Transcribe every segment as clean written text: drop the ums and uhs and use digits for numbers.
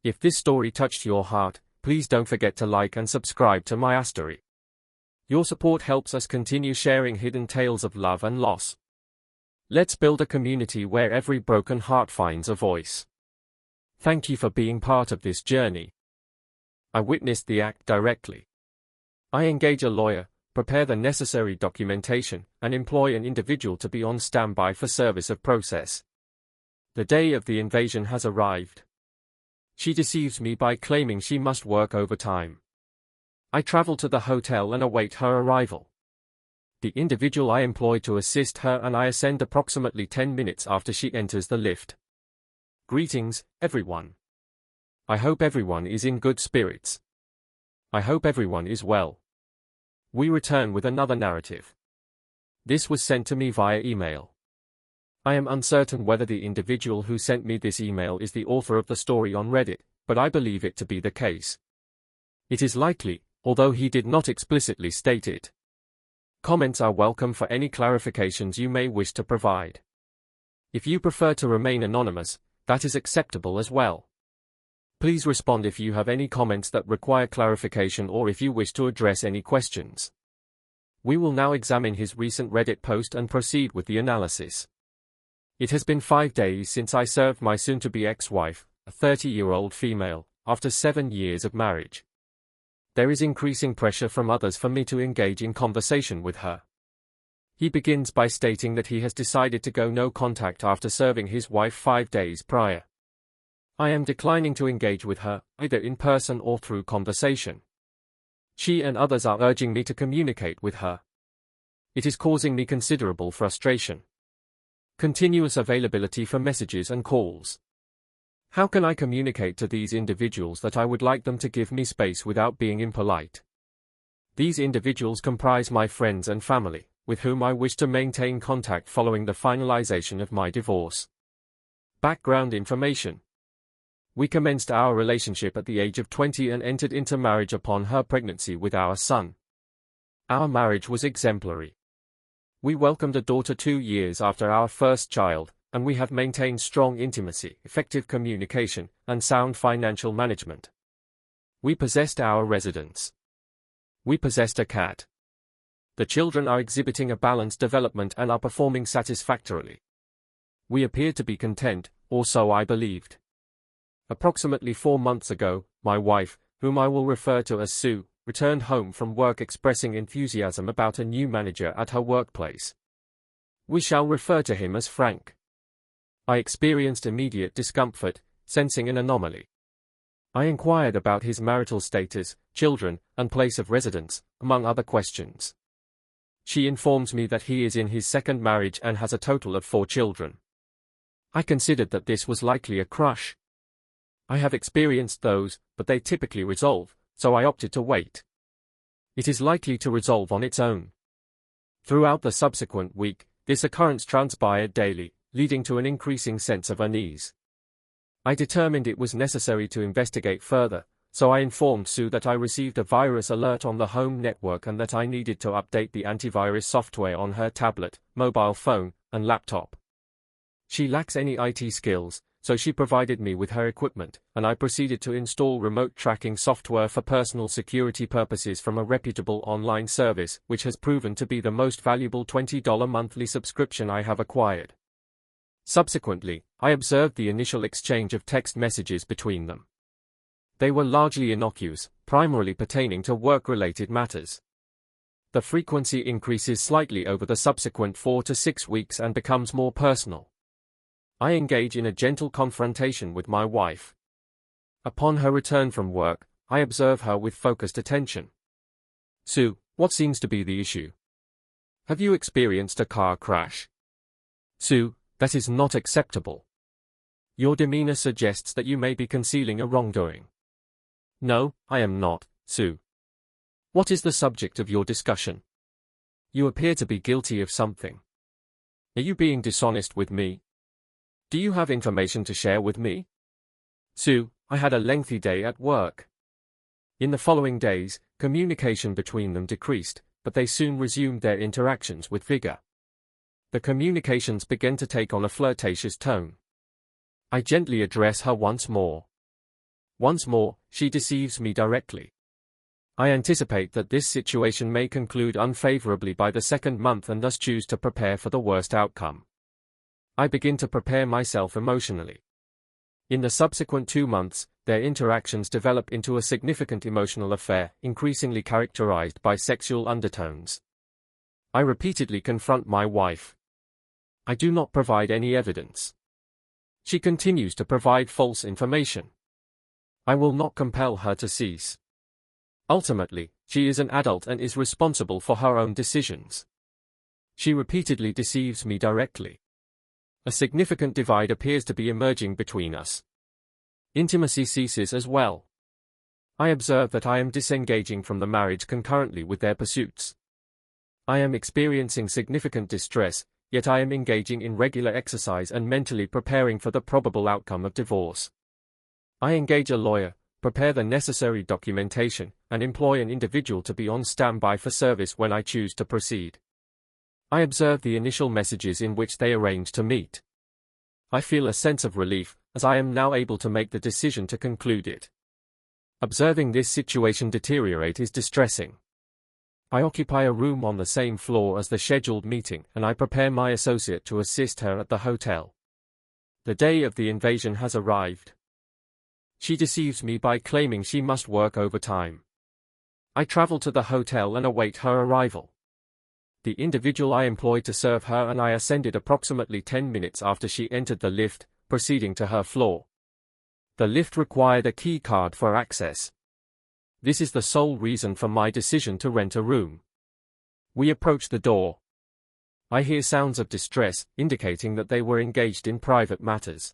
If this story touched your heart, please don't forget to like and subscribe to my story. Your support helps us continue sharing hidden tales of love and loss. Let's build a community where every broken heart finds a voice. Thank you for being part of this journey. I witnessed the act directly. I engage a lawyer, prepare the necessary documentation, and employ an individual to be on standby for service of process. The day of the invasion has arrived. She deceives me by claiming she must work overtime. I travel to the hotel and await her arrival. The individual I employ to assist her and I ascend approximately 10 minutes after she enters the lift. Greetings, everyone. I hope everyone is in good spirits. I hope everyone is well. We return with another narrative. This was sent to me via email. I am uncertain whether the individual who sent me this email is the author of the story on Reddit, but I believe it to be the case. It is likely, although he did not explicitly state it. Comments are welcome for any clarifications you may wish to provide. If you prefer to remain anonymous, that is acceptable as well. Please respond if you have any comments that require clarification or if you wish to address any questions. We will now examine his recent Reddit post and proceed with the analysis. It has been 5 days since I served my soon-to-be ex-wife, a 30-year-old female, after 7 years of marriage. There is increasing pressure from others for me to engage in conversation with her. He begins by stating that he has decided to go no contact after serving his wife 5 days prior. I am declining to engage with her, either in person or through conversation. She and others are urging me to communicate with her. It is causing me considerable frustration. Continuous availability for messages and calls. How can I communicate to these individuals that I would like them to give me space without being impolite? These individuals comprise my friends and family, with whom I wish to maintain contact following the finalization of my divorce. Background information. We commenced our relationship at the age of 20 and entered into marriage upon her pregnancy with our son. Our marriage was exemplary. We welcomed a daughter 2 years after our first child, and we have maintained strong intimacy, effective communication, and sound financial management. We possessed our residence. We possessed a cat. The children are exhibiting a balanced development and are performing satisfactorily. We appeared to be content, or so I believed. Approximately 4 months ago, my wife, whom I will refer to as Sue, returned home from work expressing enthusiasm about a new manager at her workplace. We shall refer to him as Frank. I experienced immediate discomfort, sensing an anomaly. I inquired about his marital status, children, and place of residence, among other questions. She informs me that he is in his second marriage and has a total of 4 children. I considered that this was likely a crush. I have experienced those, but they typically resolve, so I opted to wait. It is likely to resolve on its own. Throughout the subsequent week, this occurrence transpired daily, leading to an increasing sense of unease. I determined it was necessary to investigate further, so I informed Sue that I received a virus alert on the home network and that I needed to update the antivirus software on her tablet, mobile phone, and laptop. She lacks any IT skills, so she provided me with her equipment, and I proceeded to install remote tracking software for personal security purposes from a reputable online service, which has proven to be the most valuable $20 monthly subscription I have acquired. Subsequently, I observed the initial exchange of text messages between them. They were largely innocuous, primarily pertaining to work-related matters. The frequency increases slightly over the subsequent 4 to 6 weeks and becomes more personal. I engage in a gentle confrontation with my wife. Upon her return from work, I observe her with focused attention. Sue, what seems to be the issue? Have you experienced a car crash? Sue, that is not acceptable. Your demeanor suggests that you may be concealing a wrongdoing. No, I am not, Sue. What is the subject of your discussion? You appear to be guilty of something. Are you being dishonest with me? Do you have information to share with me? Sue, I had a lengthy day at work. In the following days, communication between them decreased, but they soon resumed their interactions with vigor. The communications began to take on a flirtatious tone. I gently address her once more. Once more, she deceives me directly. I anticipate that this situation may conclude unfavorably by the second month and thus choose to prepare for the worst outcome. I begin to prepare myself emotionally. In the subsequent 2 months, their interactions develop into a significant emotional affair, increasingly characterized by sexual undertones. I repeatedly confront my wife. I do not provide any evidence. She continues to provide false information. I will not compel her to cease. Ultimately, she is an adult and is responsible for her own decisions. She repeatedly deceives me directly. A significant divide appears to be emerging between us. Intimacy ceases as well. I observe that I am disengaging from the marriage concurrently with their pursuits. I am experiencing significant distress, yet I am engaging in regular exercise and mentally preparing for the probable outcome of divorce. I engage a lawyer, prepare the necessary documentation, and employ an individual to be on standby for service when I choose to proceed. I observe the initial messages in which they arrange to meet. I feel a sense of relief, as I am now able to make the decision to conclude it. Observing this situation deteriorate is distressing. I occupy a room on the same floor as the scheduled meeting, and I prepare my associate to assist her at the hotel. The day of the invasion has arrived. She deceives me by claiming she must work overtime. I travel to the hotel and await her arrival. The individual I employed to serve her and I ascended approximately 10 minutes after she entered the lift, proceeding to her floor. The lift required a key card for access. This is the sole reason for my decision to rent a room. We approach the door. I hear sounds of distress, indicating that they were engaged in private matters.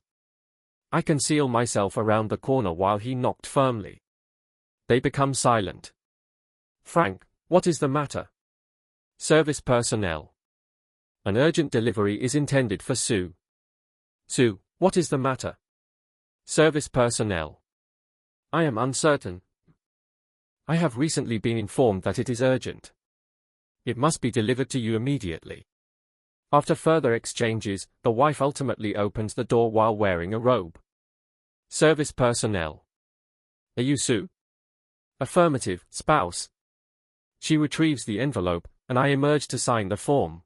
I conceal myself around the corner while he knocked firmly. They become silent. Frank, what is the matter? Service personnel. An urgent delivery is intended for Sue. Sue, what is the matter? Service personnel. I am uncertain. I have recently been informed that it is urgent. It must be delivered to you immediately. After further exchanges, the wife ultimately opens the door while wearing a robe. Service personnel. Are you Sue? Affirmative, spouse. She retrieves the envelope, and I emerge to sign the form.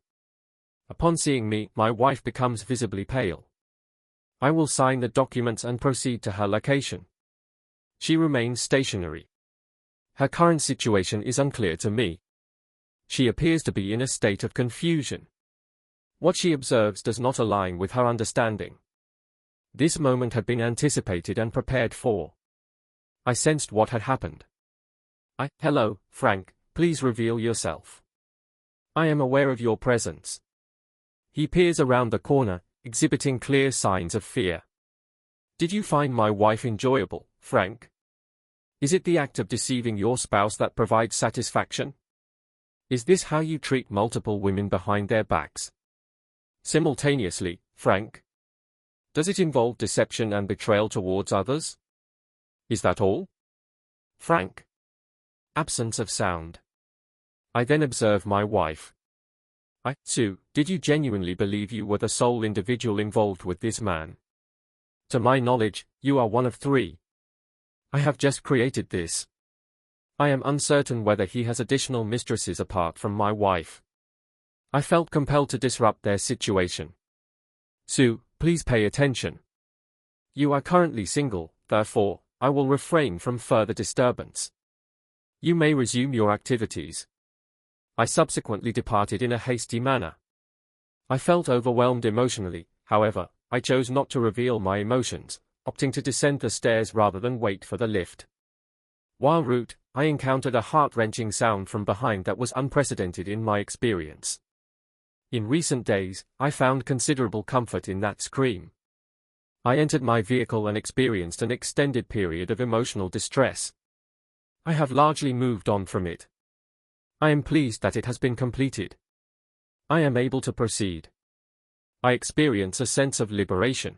Upon seeing me, my wife becomes visibly pale. I will sign the documents and proceed to her location. She remains stationary. Her current situation is unclear to me. She appears to be in a state of confusion. What she observes does not align with her understanding. This moment had been anticipated and prepared for. I sensed what had happened. Hello, Frank, please reveal yourself. I am aware of your presence. He peers around the corner, exhibiting clear signs of fear. Did you find my wife enjoyable, Frank? Is it the act of deceiving your spouse that provides satisfaction? Is this how you treat multiple women behind their backs? Simultaneously, Frank? Does it involve deception and betrayal towards others? Is that all? Frank. Absence of sound. I then observe my wife. Sue, did you genuinely believe you were the sole individual involved with this man? To my knowledge, you are one of 3. I have just created this. I am uncertain whether he has additional mistresses apart from my wife. I felt compelled to disrupt their situation. Sue, please pay attention. You are currently single, therefore, I will refrain from further disturbance. You may resume your activities. I subsequently departed in a hasty manner. I felt overwhelmed emotionally, however, I chose not to reveal my emotions, opting to descend the stairs rather than wait for the lift. While en route, I encountered a heart-wrenching sound from behind that was unprecedented in my experience. In recent days, I found considerable comfort in that scream. I entered my vehicle and experienced an extended period of emotional distress. I have largely moved on from it. I am pleased that it has been completed. I am able to proceed. I experience a sense of liberation.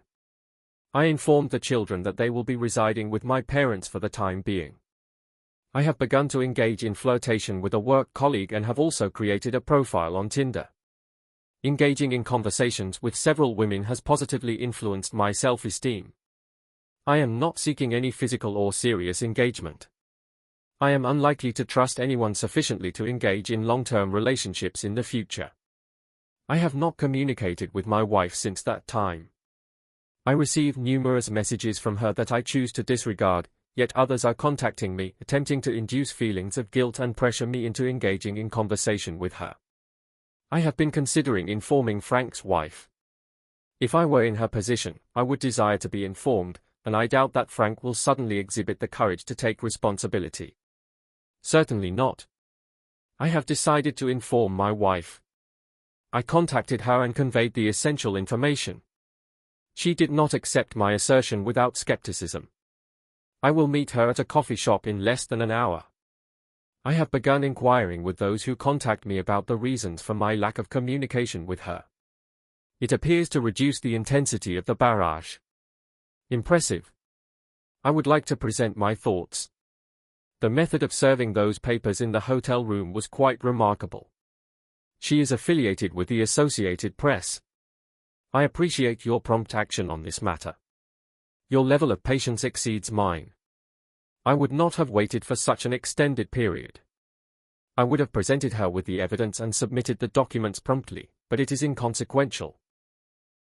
I informed the children that they will be residing with my parents for the time being. I have begun to engage in flirtation with a work colleague and have also created a profile on Tinder. Engaging in conversations with several women has positively influenced my self-esteem. I am not seeking any physical or serious engagement. I am unlikely to trust anyone sufficiently to engage in long-term relationships in the future. I have not communicated with my wife since that time. I receive numerous messages from her that I choose to disregard, yet others are contacting me, attempting to induce feelings of guilt and pressure me into engaging in conversation with her. I have been considering informing Frank's wife. If I were in her position, I would desire to be informed, and I doubt that Frank will suddenly exhibit the courage to take responsibility. Certainly not. I have decided to inform my wife. I contacted her and conveyed the essential information. She did not accept my assertion without skepticism. I will meet her at a coffee shop in less than an hour. I have begun inquiring with those who contact me about the reasons for my lack of communication with her. It appears to reduce the intensity of the barrage. Impressive. I would like to present my thoughts. The method of serving those papers in the hotel room was quite remarkable. She is affiliated with the Associated Press. I appreciate your prompt action on this matter. Your level of patience exceeds mine. I would not have waited for such an extended period. I would have presented her with the evidence and submitted the documents promptly, but it is inconsequential.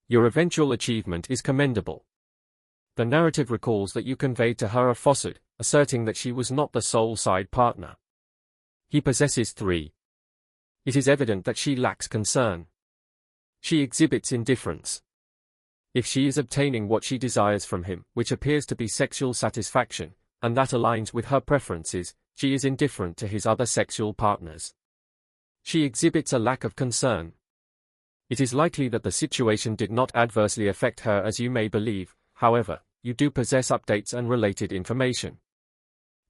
Your eventual achievement is commendable. The narrative recalls that you conveyed to her a falsehood, asserting that she was not the sole side partner. He possesses 3. It is evident that she lacks concern. She exhibits indifference. If she is obtaining what she desires from him, which appears to be sexual satisfaction, and that aligns with her preferences, she is indifferent to his other sexual partners. She exhibits a lack of concern. It is likely that the situation did not adversely affect her as you may believe, however, you do possess updates and related information.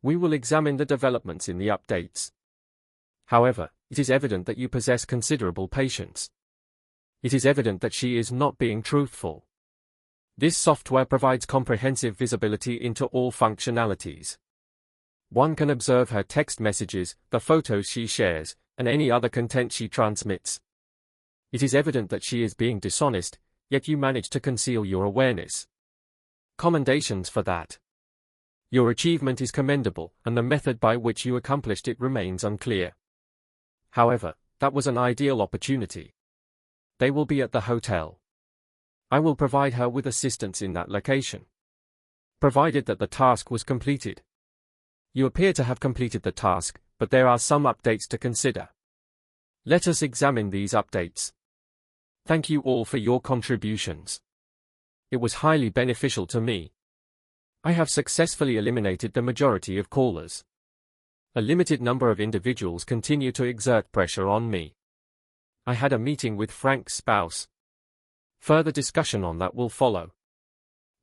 We will examine the developments in the updates. However, it is evident that you possess considerable patience. It is evident that she is not being truthful. This software provides comprehensive visibility into all functionalities. One can observe her text messages, the photos she shares, and any other content she transmits. It is evident that she is being dishonest, yet you manage to conceal your awareness. Commendations for that. Your achievement is commendable, and the method by which you accomplished it remains unclear. However, that was an ideal opportunity. They will be at the hotel. I will provide her with assistance in that location, provided that the task was completed. You appear to have completed the task, but there are some updates to consider. Let us examine these updates. Thank you all for your contributions. It was highly beneficial to me. I have successfully eliminated the majority of callers. A limited number of individuals continue to exert pressure on me. I had a meeting with Frank's spouse. Further discussion on that will follow.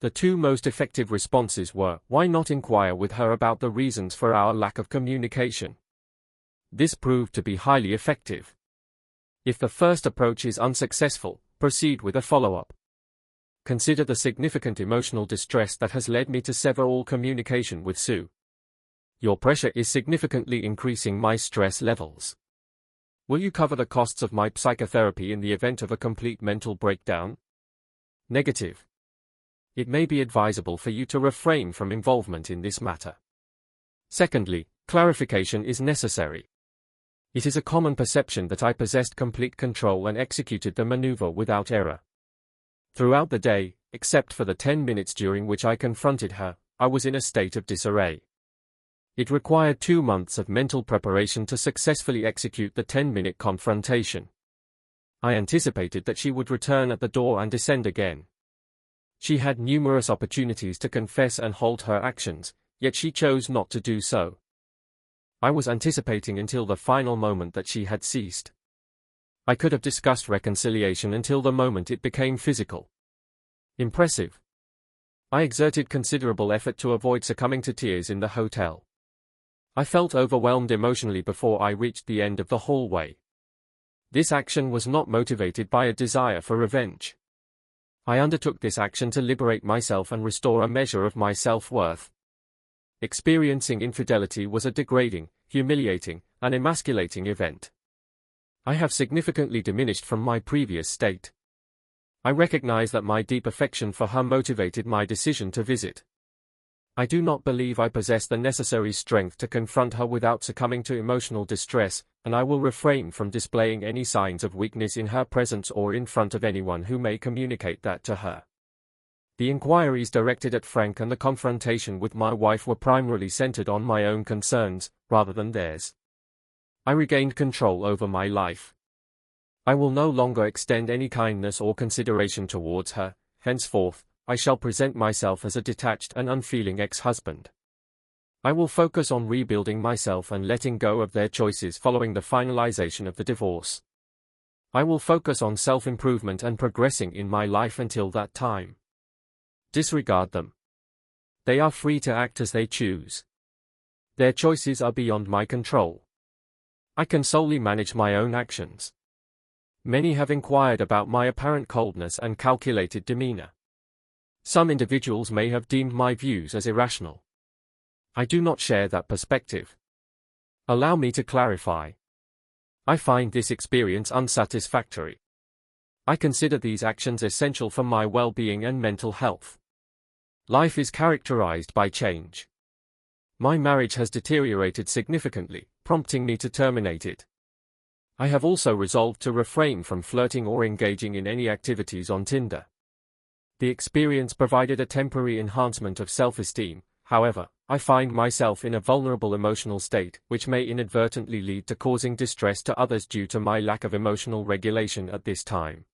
The 2 most effective responses were, why not inquire with her about the reasons for our lack of communication? This proved to be highly effective. If the first approach is unsuccessful, proceed with a follow-up. Consider the significant emotional distress that has led me to sever all communication with Sue. Your pressure is significantly increasing my stress levels. Will you cover the costs of my psychotherapy in the event of a complete mental breakdown? Negative. It may be advisable for you to refrain from involvement in this matter. Secondly, clarification is necessary. It is a common perception that I possessed complete control and executed the maneuver without error. Throughout the day, except for the 10 minutes during which I confronted her, I was in a state of disarray. It required 2 months of mental preparation to successfully execute the 10-minute confrontation. I anticipated that she would return at the door and descend again. She had numerous opportunities to confess and halt her actions, yet she chose not to do so. I was anticipating until the final moment that she had ceased. I could have discussed reconciliation until the moment it became physical. Impressive. I exerted considerable effort to avoid succumbing to tears in the hotel. I felt overwhelmed emotionally before I reached the end of the hallway. This action was not motivated by a desire for revenge. I undertook this action to liberate myself and restore a measure of my self-worth. Experiencing infidelity was a degrading, humiliating, and emasculating event. I have significantly diminished from my previous state. I recognize that my deep affection for her motivated my decision to visit I do not believe I possess the necessary strength to confront her without succumbing to emotional distress, and I will refrain from displaying any signs of weakness in her presence or in front of anyone who may communicate that to her. The inquiries directed at Frank and the confrontation with my wife were primarily centered on my own concerns, rather than theirs. I regained control over my life. I will no longer extend any kindness or consideration towards her. Henceforth, I shall present myself as a detached and unfeeling ex-husband. I will focus on rebuilding myself and letting go of their choices following the finalization of the divorce. I will focus on self-improvement and progressing in my life until that time. Disregard them. They are free to act as they choose. Their choices are beyond my control. I can solely manage my own actions. Many have inquired about my apparent coldness and calculated demeanor. Some individuals may have deemed my views as irrational. I do not share that perspective. Allow me to clarify. I find this experience unsatisfactory. I consider these actions essential for my well-being and mental health. Life is characterized by change. My marriage has deteriorated significantly, prompting me to terminate it. I have also resolved to refrain from flirting or engaging in any activities on Tinder. The experience provided a temporary enhancement of self-esteem. However, I find myself in a vulnerable emotional state, which may inadvertently lead to causing distress to others due to my lack of emotional regulation at this time.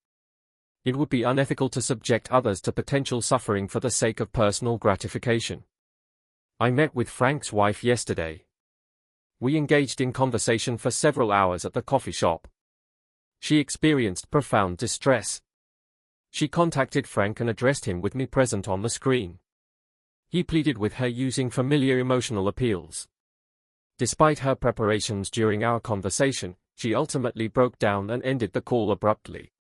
It would be unethical to subject others to potential suffering for the sake of personal gratification. I met with Frank's wife yesterday. We engaged in conversation for several hours at the coffee shop. She experienced profound distress. She contacted Frank and addressed him with me present on the screen. He pleaded with her using familiar emotional appeals. Despite her preparations during our conversation, she ultimately broke down and ended the call abruptly.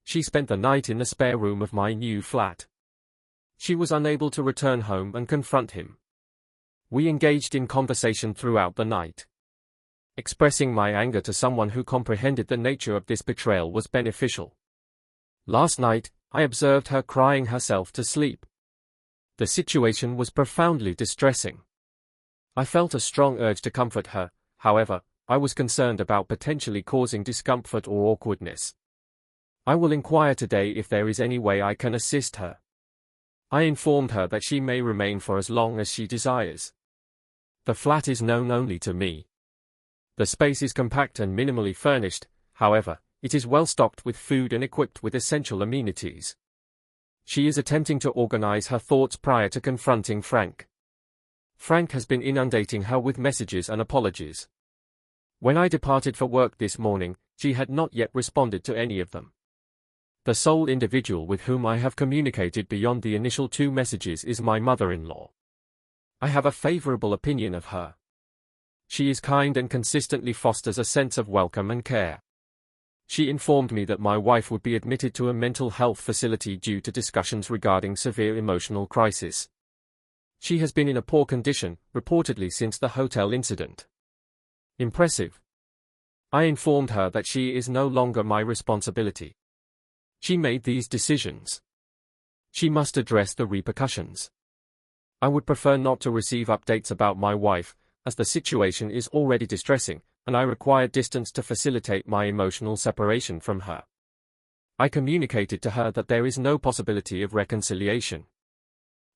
She spent the night in the spare room of my new flat. She was unable to return home and confront him. We engaged in conversation throughout the night. Expressing my anger to someone who comprehended the nature of this betrayal was beneficial. Last night, I observed her crying herself to sleep. The situation was profoundly distressing. I felt a strong urge to comfort her, however, I was concerned about potentially causing discomfort or awkwardness. I will inquire today if there is any way I can assist her. I informed her that she may remain for as long as she desires. The flat is known only to me. The space is compact and minimally furnished, however, it is well stocked with food and equipped with essential amenities. She is attempting to organize her thoughts prior to confronting Frank. Frank has been inundating her with messages and apologies. When I departed for work this morning, she had not yet responded to any of them. The sole individual with whom I have communicated beyond the initial 2 messages is my mother-in-law. I have a favorable opinion of her. She is kind and consistently fosters a sense of welcome and care. She informed me that my wife would be admitted to a mental health facility due to discussions regarding severe emotional crisis. She has been in a poor condition, reportedly since the hotel incident. Impressive. I informed her that she is no longer my responsibility. She made these decisions. She must address the repercussions. I would prefer not to receive updates about my wife, as the situation is already distressing, and I require distance to facilitate my emotional separation from her. I communicated to her that there is no possibility of reconciliation.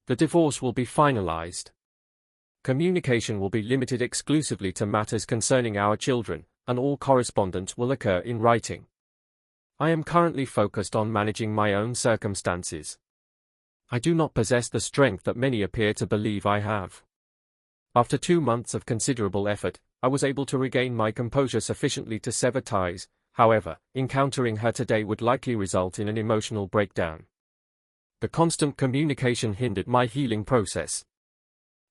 The divorce will be finalized. Communication will be limited exclusively to matters concerning our children, and all correspondence will occur in writing. I am currently focused on managing my own circumstances. I do not possess the strength that many appear to believe I have. After 2 months of considerable effort, I was able to regain my composure sufficiently to sever ties. However, encountering her today would likely result in an emotional breakdown. The constant communication hindered my healing process.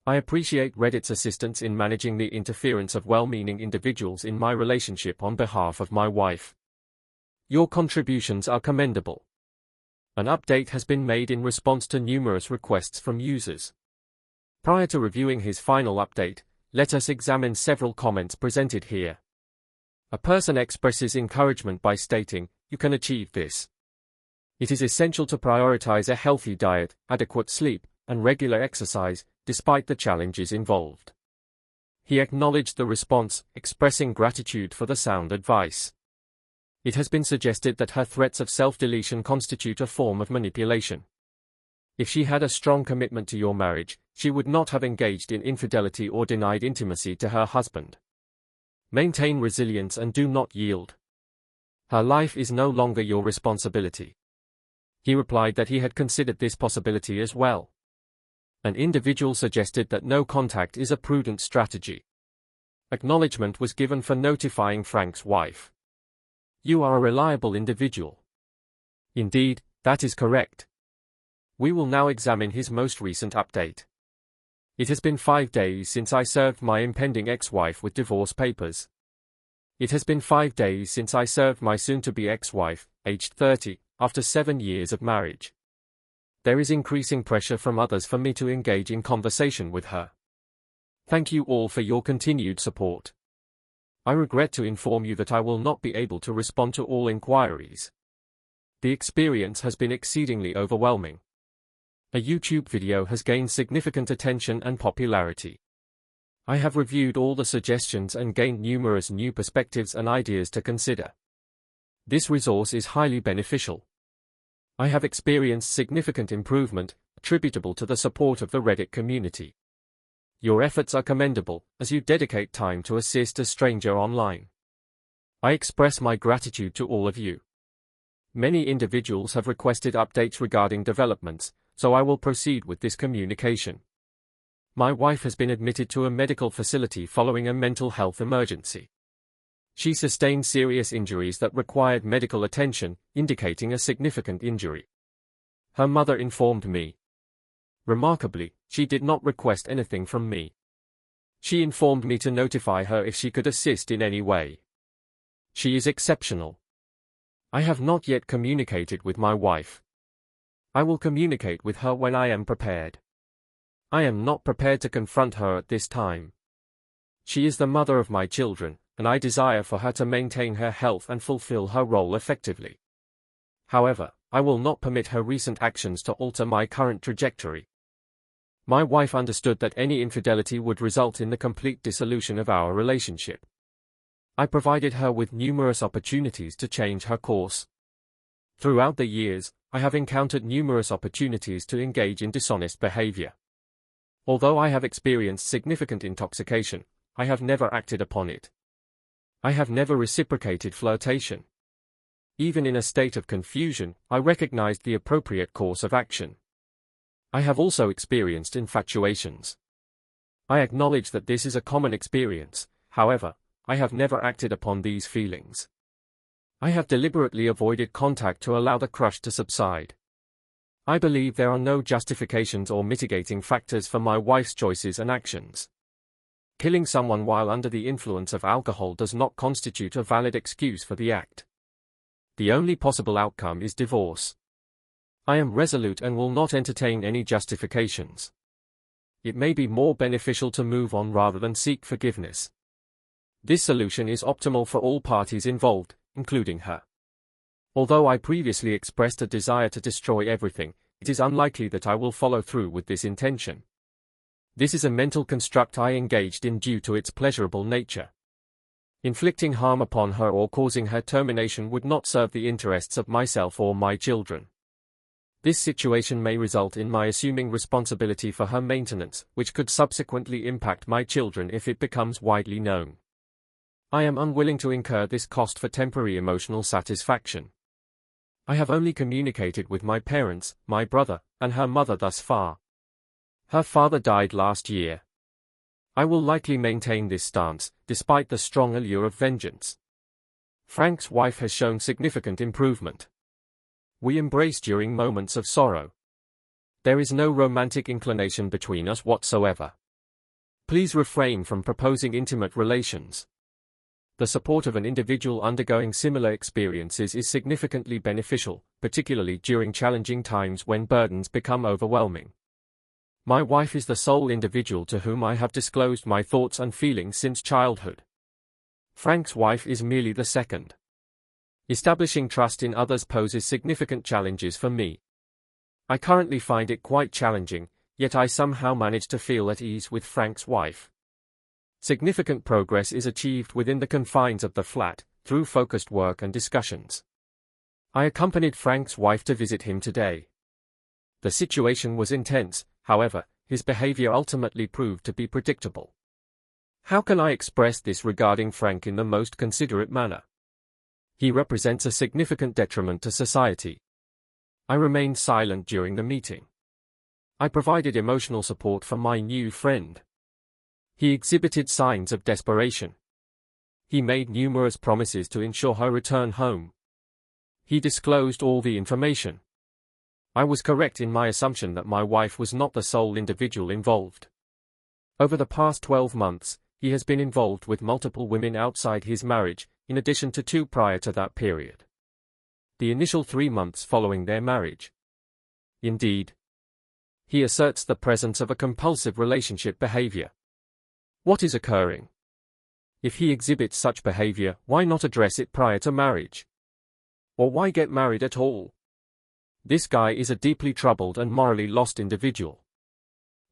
I appreciate Reddit's assistance in managing the interference of well-meaning individuals in my relationship on behalf of my wife. Your contributions are commendable. An update has been made in response to numerous requests from users. Prior to reviewing his final update, let us examine several comments presented here. A person expresses encouragement by stating, "You can achieve this. It is essential to prioritize a healthy diet, adequate sleep, and regular exercise. despite the challenges involved. He acknowledged the response, expressing gratitude for the sound advice. It has been suggested that her threats of self-deletion constitute a form of manipulation. If she had a strong commitment to your marriage, she would not have engaged in infidelity or denied intimacy to her husband. Maintain resilience and do not yield. Her life is no longer your responsibility. He replied that he had considered this possibility as well. An individual suggested that no contact is a prudent strategy. Acknowledgement was given for notifying Frank's wife. You are a reliable individual. Indeed, that is correct. We will now examine his most recent update. It has been 5 days since I served my impending ex-wife with divorce papers. It has been 5 days since I served my soon-to-be ex-wife, aged 30, after 7 years of marriage. There is increasing pressure from others for me to engage in conversation with her. Thank you all for your continued support. I regret to inform you that I will not be able to respond to all inquiries. The experience has been exceedingly overwhelming. A YouTube video has gained significant attention and popularity. I have reviewed all the suggestions and gained numerous new perspectives and ideas to consider. This resource is highly beneficial. I have experienced significant improvement, attributable to the support of the Reddit community. Your efforts are commendable, as you dedicate time to assist a stranger online. I express my gratitude to all of you. Many individuals have requested updates regarding developments, so I will proceed with this communication. My wife has been admitted to a medical facility following a mental health emergency. She sustained serious injuries that required medical attention, indicating a significant injury. Her mother informed me. Remarkably, she did not request anything from me. She informed me to notify her if she could assist in any way. She is exceptional. I have not yet communicated with my wife. I will communicate with her when I am prepared. I am not prepared to confront her at this time. She is the mother of my children, and I desire for her to maintain her health and fulfill her role effectively. However, I will not permit her recent actions to alter my current trajectory. My wife understood that any infidelity would result in the complete dissolution of our relationship. I provided her with numerous opportunities to change her course. Throughout the years, I have encountered numerous opportunities to engage in dishonest behavior. Although I have experienced significant intoxication, I have never acted upon it. I have never reciprocated flirtation. Even in a state of confusion, I recognized the appropriate course of action. I have also experienced infatuations. I acknowledge that this is a common experience, however, I have never acted upon these feelings. I have deliberately avoided contact to allow the crush to subside. I believe there are no justifications or mitigating factors for my wife's choices and actions. Killing someone while under the influence of alcohol does not constitute a valid excuse for the act. The only possible outcome is divorce. I am resolute and will not entertain any justifications. It may be more beneficial to move on rather than seek forgiveness. This solution is optimal for all parties involved, including her. Although I previously expressed a desire to destroy everything, it is unlikely that I will follow through with this intention. This is a mental construct I engaged in due to its pleasurable nature. Inflicting harm upon her or causing her termination would not serve the interests of myself or my children. This situation may result in my assuming responsibility for her maintenance, which could subsequently impact my children if it becomes widely known. I am unwilling to incur this cost for temporary emotional satisfaction. I have only communicated with my parents, my brother, and her mother thus far. Her father died last year. I will likely maintain this stance, despite the strong allure of vengeance. Frank's wife has shown significant improvement. We embrace during moments of sorrow. There is no romantic inclination between us whatsoever. Please refrain from proposing intimate relations. The support of an individual undergoing similar experiences is significantly beneficial, particularly during challenging times when burdens become overwhelming. My wife is the sole individual to whom I have disclosed my thoughts and feelings since childhood. Frank's wife is merely the second. Establishing trust in others poses significant challenges for me. I currently find it quite challenging, yet I somehow managed to feel at ease with Frank's wife. Significant progress is achieved within the confines of the flat, through focused work and discussions. I accompanied Frank's wife to visit him today. The situation was intense, however, his behavior ultimately proved to be predictable. How can I express this regarding Frank in the most considerate manner? He represents a significant detriment to society. I remained silent during the meeting. I provided emotional support for my new friend. He exhibited signs of desperation. He made numerous promises to ensure her return home. He disclosed all the information. I was correct in my assumption that my wife was not the sole individual involved. Over the past 12 months, he has been involved with multiple women outside his marriage, in addition to 2 prior to that period. The initial 3 months following their marriage. Indeed, he asserts the presence of a compulsive relationship behavior. What is occurring? If he exhibits such behavior, why not address it prior to marriage? Or why get married at all? This guy is a deeply troubled and morally lost individual.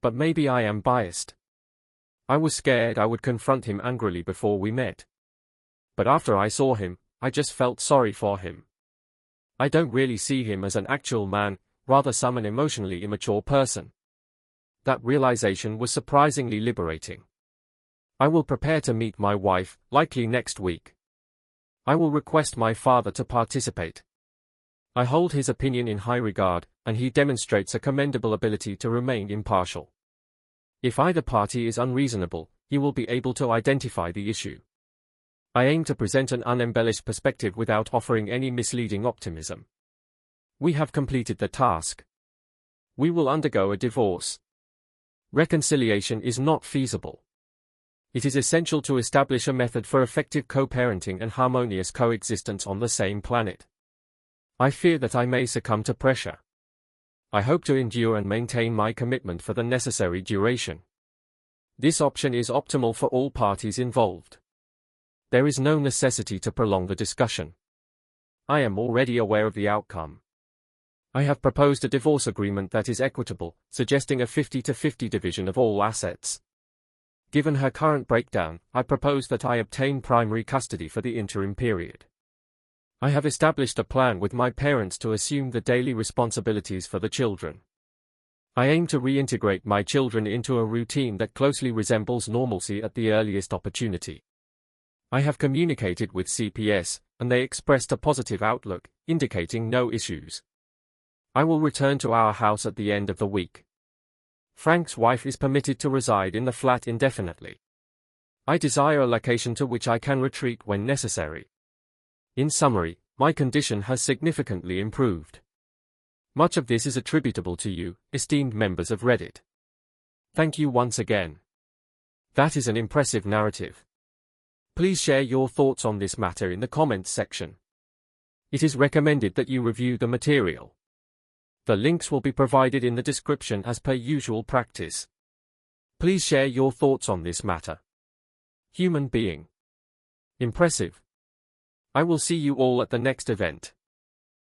But maybe I am biased. I was scared I would confront him angrily before we met. But after I saw him, I just felt sorry for him. I don't really see him as an actual man, rather an emotionally immature person. That realization was surprisingly liberating. I will prepare to meet my wife, likely next week. I will request my father to participate. I hold his opinion in high regard, and he demonstrates a commendable ability to remain impartial. If either party is unreasonable, he will be able to identify the issue. I aim to present an unembellished perspective without offering any misleading optimism. We have completed the task. We will undergo a divorce. Reconciliation is not feasible. It is essential to establish a method for effective co-parenting and harmonious coexistence on the same planet. I fear that I may succumb to pressure. I hope to endure and maintain my commitment for the necessary duration. This option is optimal for all parties involved. There is no necessity to prolong the discussion. I am already aware of the outcome. I have proposed a divorce agreement that is equitable, suggesting a 50-50 division of all assets. Given her current breakdown, I propose that I obtain primary custody for the interim period. I have established a plan with my parents to assume the daily responsibilities for the children. I aim to reintegrate my children into a routine that closely resembles normalcy at the earliest opportunity. I have communicated with CPS, and they expressed a positive outlook, indicating no issues. I will return to our house at the end of the week. Frank's wife is permitted to reside in the flat indefinitely. I desire a location to which I can retreat when necessary. In summary, my condition has significantly improved. Much of this is attributable to you, esteemed members of Reddit. Thank you once again. That is an impressive narrative. Please share your thoughts on this matter in the comments section. It is recommended that you review the material. The links will be provided in the description as per usual practice. Please share your thoughts on this matter. Human being. Impressive. I will see you all at the next event.